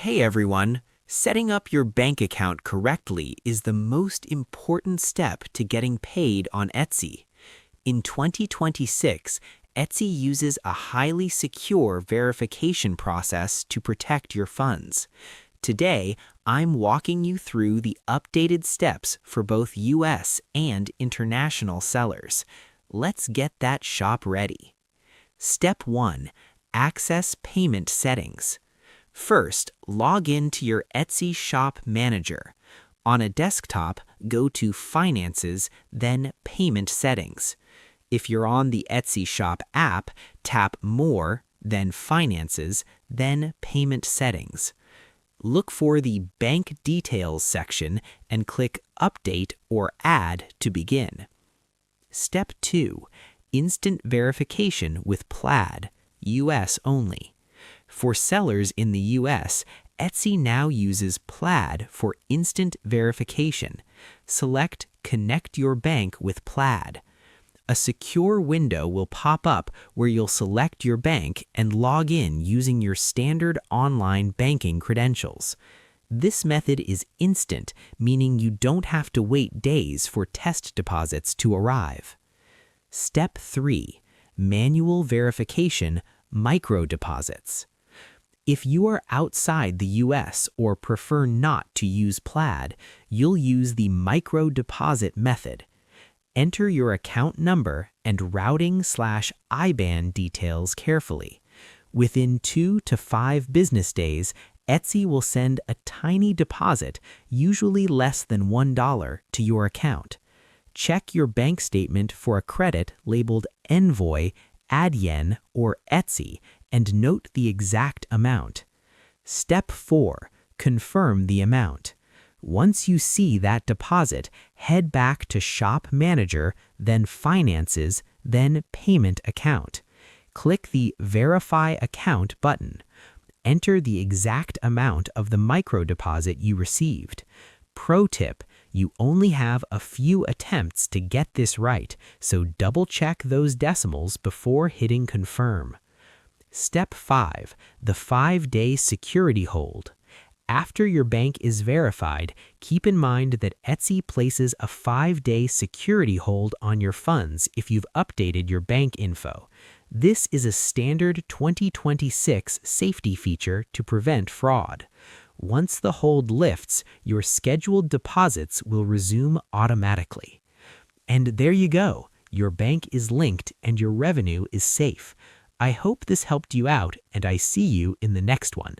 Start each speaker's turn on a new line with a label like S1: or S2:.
S1: Hey everyone! Setting up your bank account correctly is the most important step to getting paid on Etsy. In 2026, Etsy uses a highly secure verification process to protect your funds. Today, I'm walking you through the updated steps for both US and international sellers. Let's get that shop ready. Step 1. Access payment settings. First, log in to your Etsy Shop Manager. On a desktop, go to Finances, then Payment Settings. If you're on the Etsy Shop app, tap More, then Finances, then Payment Settings. Look for the Bank Details section and click Update or Add to begin. Step 2. Instant Verification with Plaid, US only. For sellers in the US, Etsy now uses Plaid for instant verification. Select Connect Your Bank with Plaid. A secure window will pop up where you'll select your bank and log in using your standard online banking credentials. This method is instant, meaning you don't have to wait days for test deposits to arrive. Step 3. Manual Verification, Micro Deposits. If you are outside the US or prefer not to use Plaid, you'll use the micro deposit method. Enter your account number and routing/IBAN details carefully. Within 2 to 5 business days, Etsy will send a tiny deposit, usually less than $1, to your account. Check your bank statement for a credit labeled Envoy, Adyen, or Etsy, and note the exact amount. Step 4. Confirm the amount. Once you see that deposit, head back to Shop Manager, then Finances, then Payment Account. Click the Verify Account button. Enter the exact amount of the micro deposit you received. Pro tip: you only have a few attempts to get this right, so double-check those decimals before hitting Confirm. Step 5. The 5-day security hold. After your bank is verified, keep in mind that Etsy places a 5-day security hold on your funds if you've updated your bank info. This is a standard 2026 safety feature to prevent fraud. Once the hold lifts, your scheduled deposits will resume automatically. And there you go. Your bank is linked and your revenue is safe. I hope this helped you out, and I see you in the next one.